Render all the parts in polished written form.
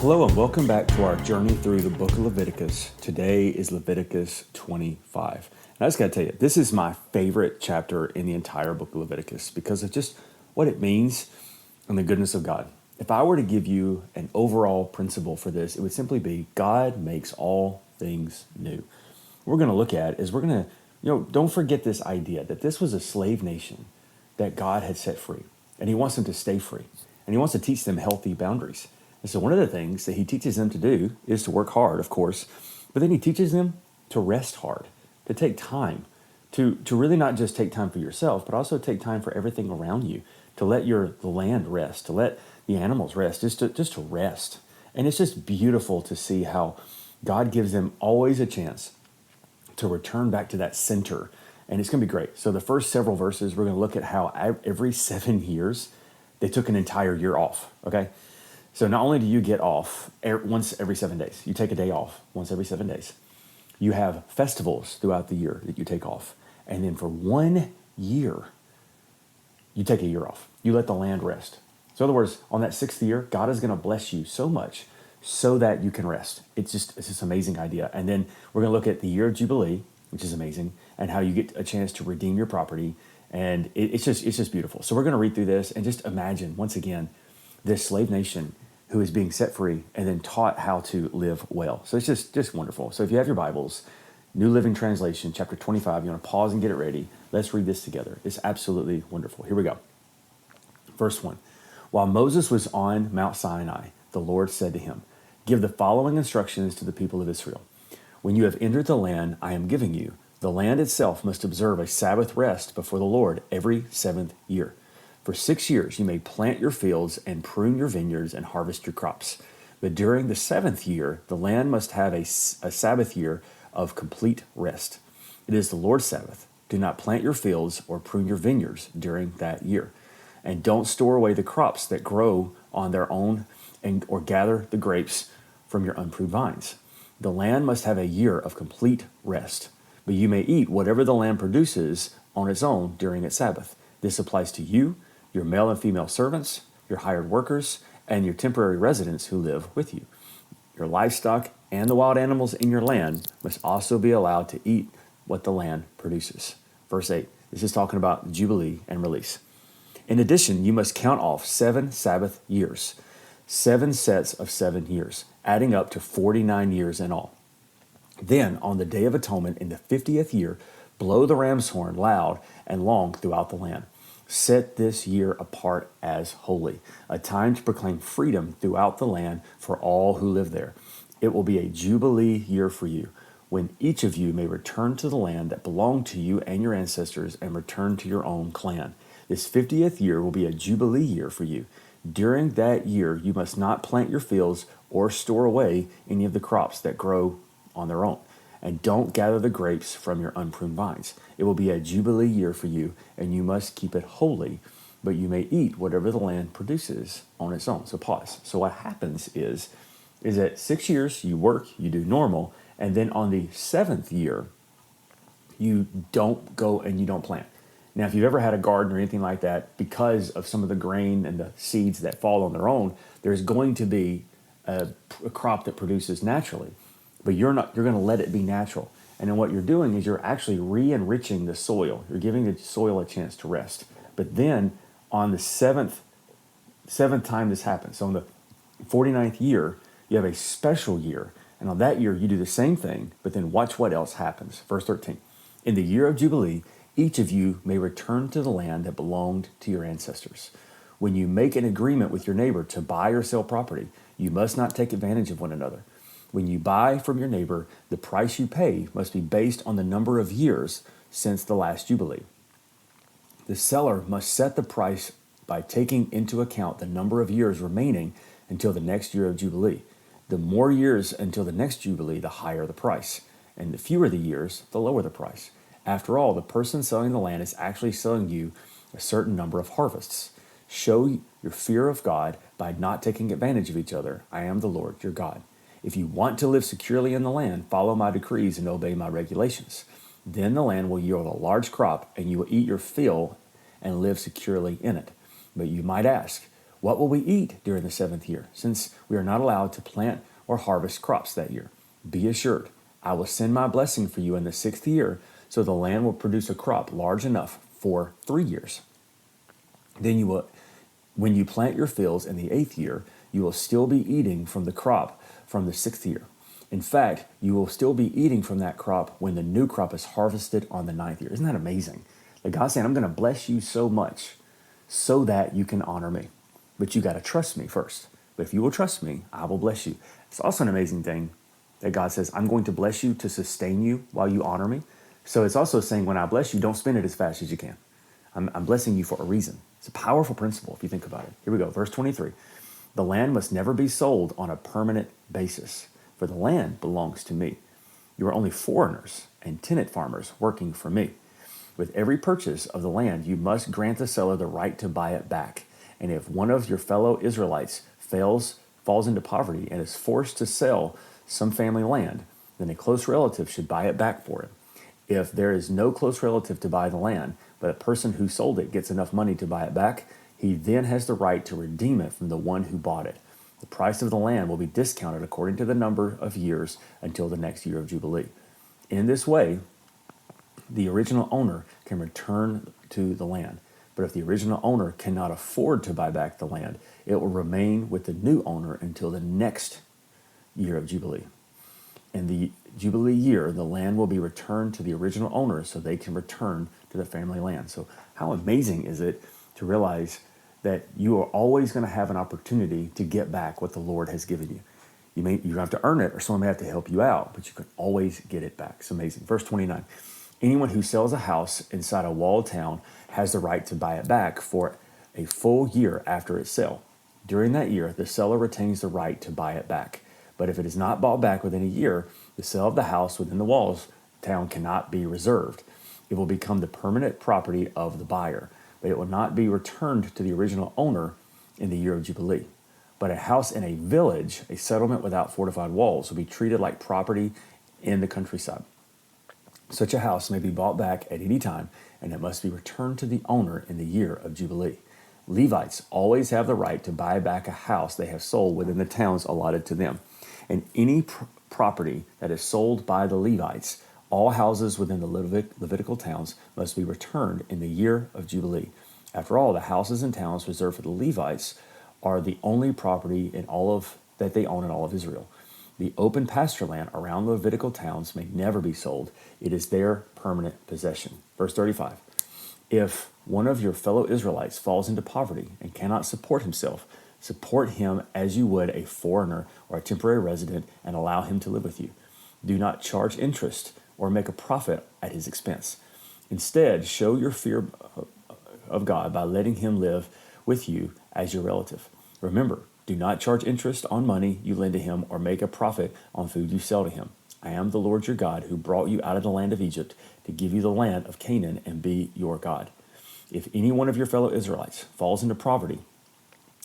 Hello and welcome back to our journey through the Book of Leviticus. Today is Leviticus 25. And I just got to tell you, this is my favorite chapter in the entire Book of Leviticus because of just what it means and the goodness of God. If I were to give you an overall principle for this, it would simply be God makes all things new. What we're going to look at is we're going to, don't forget this idea that this was a slave nation that God had set free. And he wants them to stay free. And he wants to teach them healthy boundaries. And so one of the things that he teaches them to do is to work hard, of course, but then he teaches them to rest hard, to take time, to really not just take time for yourself, but also take time for everything around you, to let the land rest, to let the animals rest, just to rest. And it's just beautiful to see how God gives them always a chance to return back to that center. And it's going to be great. So the first several verses, we're going to look at how every 7 years, they took an entire year off, okay? So not only do you get off once every 7 days, you take a day off once every 7 days. You have festivals throughout the year that you take off. And then for 1 year, you take a year off. You let the land rest. So in other words, on that 6th year, God is going to bless you so much so that you can rest. It's this amazing idea. And then we're going to look at the year of Jubilee, which is amazing, and how you get a chance to redeem your property. And it's just beautiful. So we're going to read through this and just imagine, once again, this slave nation who is being set free and then taught how to live well. So it's just wonderful. So if you have your Bibles, New Living Translation, chapter 25, you want to pause and get it ready. Let's read this together. It's absolutely wonderful. Here we go. Verse 1. While Moses was on Mount Sinai, the Lord said to him, "Give the following instructions to the people of Israel. When you have entered the land I am giving you, the land itself must observe a Sabbath rest before the Lord every 7th year. For 6 years you may plant your fields and prune your vineyards and harvest your crops. But during the 7th year, the land must have a Sabbath year of complete rest. It is the Lord's Sabbath. Do not plant your fields or prune your vineyards during that year. And don't store away the crops that grow on their own or gather the grapes from your unpruned vines. The land must have a year of complete rest. But you may eat whatever the land produces on its own during its Sabbath. This applies to you, your male and female servants, your hired workers, and your temporary residents who live with you. Your livestock and the wild animals in your land must also be allowed to eat what the land produces." Verse 8, this is talking about Jubilee and release. "In addition, you must count off 7 Sabbath years, 7 sets of 7 years, adding up to 49 years in all. Then, on the Day of Atonement in the 50th year, blow the ram's horn loud and long throughout the land. Set this year apart as holy, a time to proclaim freedom throughout the land for all who live there. It will be a Jubilee year for you, when each of you may return to the land that belonged to you and your ancestors and return to your own clan. This 50th year will be a Jubilee year for you. During that year, you must not plant your fields or store away any of the crops that grow on their own. And don't gather the grapes from your unpruned vines. It will be a Jubilee year for you, and you must keep it holy, but you may eat whatever the land produces on its own." So pause. So what happens is that 6 years you work, you do normal, and then on the 7th year, you don't go and you don't plant. Now, if you've ever had a garden or anything like that, because of some of the grain and the seeds that fall on their own, there's going to be a crop that produces naturally. But you're going to let it be natural. And then what you're doing is you're actually re-enriching the soil. You're giving the soil a chance to rest. But then on the seventh time this happens, so on the 49th year, you have a special year. And on that year, you do the same thing, but then watch what else happens. Verse 13, "In the year of Jubilee, each of you may return to the land that belonged to your ancestors. When you make an agreement with your neighbor to buy or sell property, you must not take advantage of one another. When you buy from your neighbor, the price you pay must be based on the number of years since the last Jubilee. The seller must set the price by taking into account the number of years remaining until the next year of Jubilee. The more years until the next Jubilee, the higher the price, and the fewer the years, the lower the price. After all, the person selling the land is actually selling you a certain number of harvests. Show your fear of God by not taking advantage of each other. I am the Lord, your God. If you want to live securely in the land, follow my decrees and obey my regulations. Then the land will yield a large crop, and you will eat your fill and live securely in it. But you might ask, What will we eat during the 7th year, since we are not allowed to plant or harvest crops that year? Be assured, I will send my blessing for you in the 6th year, so the land will produce a crop large enough for 3 years. Then when you plant your fields in the 8th year, you will still be eating from the crop from the 6th year. In fact, you will still be eating from that crop when the new crop is harvested on the 9th year. Isn't that amazing? Like God's saying, I'm going to bless you so much so that you can honor me. But you got to trust me first. But if you will trust me, I will bless you. It's also an amazing thing that God says, I'm going to bless you to sustain you while you honor me. So it's also saying when I bless you, don't spend it as fast as you can. I'm blessing you for a reason. It's a powerful principle if you think about it. Here we go, verse 23. The land must never be sold on a permanent basis, for the land belongs to me. You are only foreigners and tenant farmers working for me. With every purchase of the land, you must grant the seller the right to buy it back. And if one of your fellow Israelites falls into poverty and is forced to sell some family land, then a close relative should buy it back for him. If there is no close relative to buy the land, but a person who sold it gets enough money to buy it back, he then has the right to redeem it from the one who bought it. The price of the land will be discounted according to the number of years until the next year of Jubilee. In this way, the original owner can return to the land. But if the original owner cannot afford to buy back the land, it will remain with the new owner until the next year of Jubilee. In the Jubilee year, the land will be returned to the original owner so they can return to the family land. So how amazing is it to realize that you are always going to have an opportunity to get back what the Lord has given you. You have to earn it, or someone may have to help you out, but you can always get it back. It's amazing. Verse 29. Anyone who sells a house inside a walled town has the right to buy it back for a full year after its sale. During that year, the seller retains the right to buy it back. But if it is not bought back within a year, the sale of the house within the walls town cannot be reserved. It will become the permanent property of the buyer, but it will not be returned to the original owner in the year of Jubilee. But a house in a village, a settlement without fortified walls, will be treated like property in the countryside. Such a house may be bought back at any time, and it must be returned to the owner in the year of Jubilee. Levites always have the right to buy back a house they have sold within the towns allotted to them. And any property that is sold by the Levites, all houses within the Levitical towns must be returned in the year of Jubilee. After all, the houses and towns reserved for the Levites are the only property that they own in all of Israel. The open pasture land around the Levitical towns may never be sold. It is their permanent possession. Verse 35. If one of your fellow Israelites falls into poverty and cannot support himself, support him as you would a foreigner or a temporary resident and allow him to live with you. Do not charge interest or make a profit at his expense. Instead, show your fear of God by letting him live with you as your relative. Remember, do not charge interest on money you lend to him or make a profit on food you sell to him. I am the Lord your God who brought you out of the land of Egypt to give you the land of Canaan and be your God. If any one of your fellow Israelites falls into poverty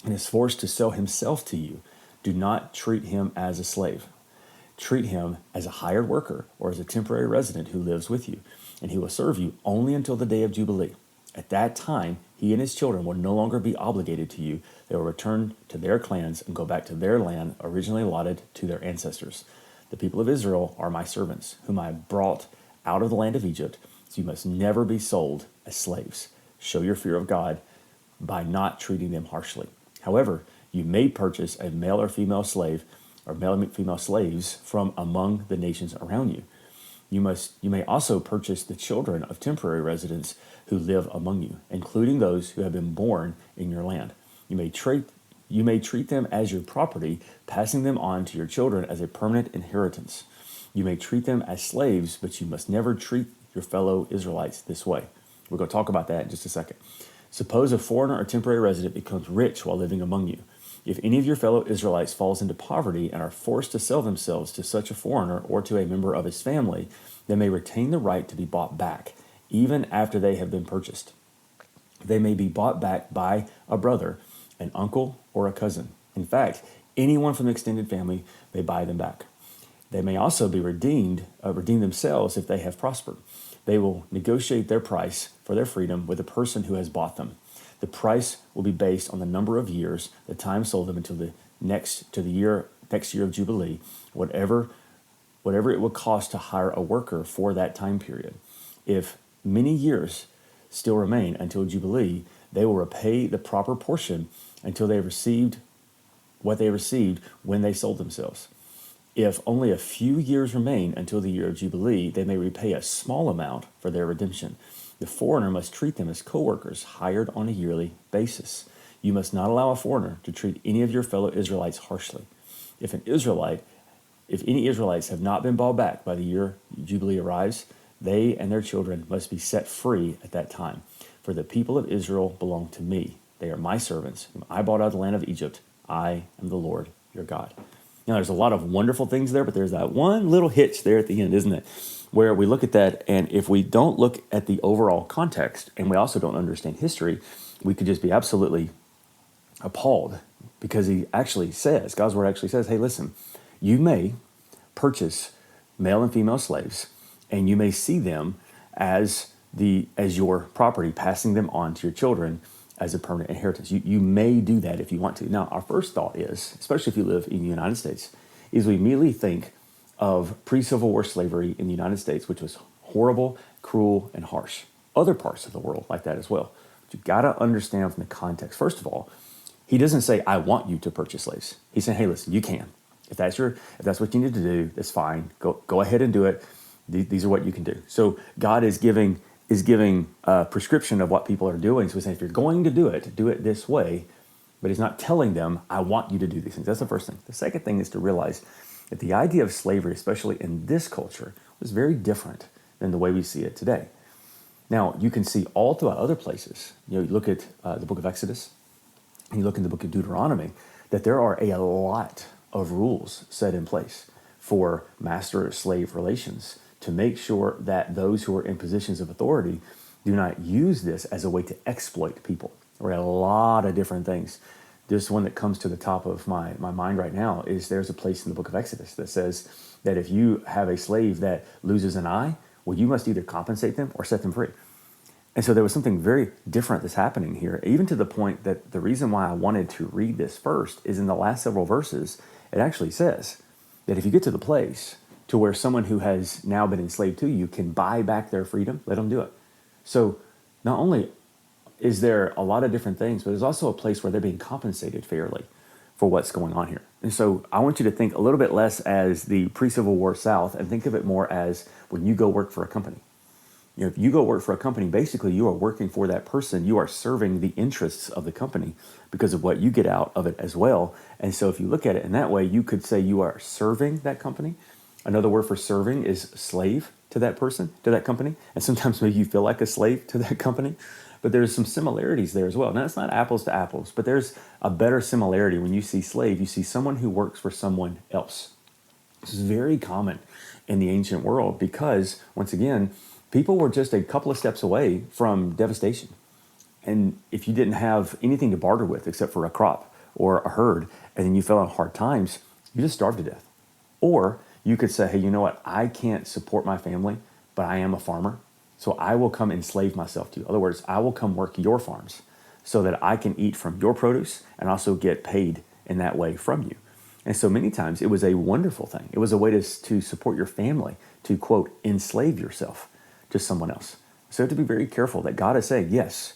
and is forced to sell himself to you, do not treat him as a slave. Treat him as a hired worker or as a temporary resident who lives with you, and he will serve you only until the day of Jubilee. At that time, he and his children will no longer be obligated to you. They will return to their clans and go back to their land originally allotted to their ancestors. The people of Israel are my servants, whom I brought out of the land of Egypt, so you must never be sold as slaves. Show your fear of God by not treating them harshly. However, you may purchase a male or female slave or male and female slaves from among the nations around you. You may also purchase the children of temporary residents who live among you, including those who have been born in your land. You may treat them as your property, passing them on to your children as a permanent inheritance. You may treat them as slaves, but you must never treat your fellow Israelites this way. We're going to talk about that in just a second. Suppose a foreigner or temporary resident becomes rich while living among you. If any of your fellow Israelites falls into poverty and are forced to sell themselves to such a foreigner or to a member of his family, they may retain the right to be bought back, even after they have been purchased. They may be bought back by a brother, an uncle, or a cousin. In fact, anyone from the extended family may buy them back. They may also be redeem themselves if they have prospered. They will negotiate their price for their freedom with the person who has bought them. The price will be based on the number of years the time sold them until the next year of Jubilee, whatever it would cost to hire a worker for that time period. If many years still remain until Jubilee, they will repay the proper portion until they received what they received when they sold themselves. If only a few years remain until the year of Jubilee, they may repay a small amount for their redemption. The foreigner must treat them as co-workers hired on a yearly basis. You must not allow a foreigner to treat any of your fellow Israelites harshly. If any Israelites have not been bought back by the year Jubilee arrives, they and their children must be set free at that time. For the people of Israel belong to me. They are my servants, whom I brought out of the land of Egypt. I am the Lord your God. Now, there's a lot of wonderful things there, but there's that one little hitch there at the end, isn't it? Where we look at that, and if we don't look at the overall context, and we also don't understand history, we could just be absolutely appalled, because he actually says, God's word actually says, hey, listen, you may purchase male and female slaves, and you may see them as your property, passing them on to your children as a permanent inheritance. You may do that if you want to. Now, our first thought is, especially if you live in the United States, is we immediately think of pre-Civil War slavery in the United States, which was horrible, cruel, and harsh. Other parts of the world like that as well. But you've got to understand from the context. First of all, he doesn't say, I want you to purchase slaves. He's saying, hey, listen, you can. If that's what you need to do, that's fine. Go ahead and do it. These are what you can do. So God is giving a prescription of what people are doing. So he's saying, if you're going to do it this way. But he's not telling them, I want you to do these things. That's the first thing. The second thing is to realize that the idea of slavery, especially in this culture, was very different than the way we see it today. Now, you can see all throughout other places. You look at the book of Exodus, and you look in the book of Deuteronomy, that there are a lot of rules set in place for master-slave relations to make sure that those who are in positions of authority do not use this as a way to exploit people. There are a lot of different things. This one that comes to the top of my mind right now is there's a place in the book of Exodus that says that if you have a slave that loses an eye, well, you must either compensate them or set them free. And so there was something very different that's happening here, even to the point that the reason why I wanted to read this first is in the last several verses, it actually says that if you get to the place to where someone who has now been enslaved to you can buy back their freedom, let them do it. So not only is there a lot of different things, but there's also a place where they're being compensated fairly for what's going on here. And so I want you to think a little bit less as the pre-Civil War South and think of it more as when you go work for a company. If you go work for a company, basically you are working for that person. You are serving the interests of the company because of what you get out of it as well. And so if you look at it in that way, you could say you are serving that company. Another word for serving is slave to that person, to that company. And sometimes maybe you feel like a slave to that company. But there's some similarities there as well. Now, it's not apples to apples, but there's a better similarity. When you see slave, you see someone who works for someone else. This is very common in the ancient world because, once again, people were just a couple of steps away from devastation. And if you didn't have anything to barter with except for a crop or a herd, and then you fell on hard times, you just starved to death. Or you could say, hey, you know what? I can't support my family, but I am a farmer. So I will come enslave myself to you. In other words, I will come work your farms so that I can eat from your produce and also get paid in that way from you. And so many times it was a wonderful thing. It was a way to support your family, to, quote, enslave yourself to someone else. So you have to be very careful that God is saying, yes,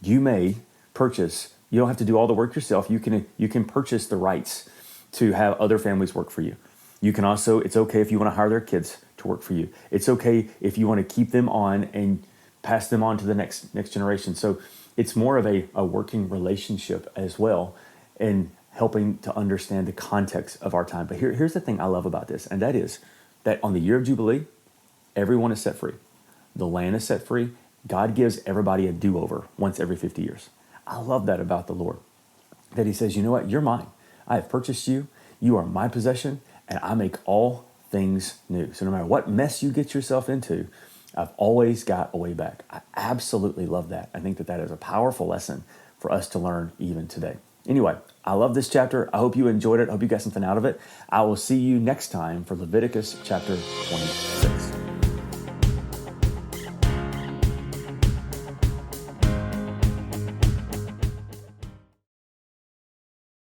you may purchase. You don't have to do all the work yourself. You can purchase the rights to have other families work for you. You can also, it's okay if you want to hire their kids to work for you. It's okay if you want to keep them on and pass them on to the next generation. So it's more of a working relationship as well, and helping to understand the context of our time. But here's the thing I love about this, and that is that on the year of Jubilee, everyone is set free. The land is set free. God gives everybody a do-over once every 50 years. I love that about the Lord, that he says, you know what, you're mine. I have purchased you. You are my possession, and I make all things new. So no matter what mess you get yourself into, I've always got a way back. I absolutely love that. I think that is a powerful lesson for us to learn even today. Anyway, I love this chapter. I hope you enjoyed it. I hope you got something out of it. I will see you next time for Leviticus chapter 26.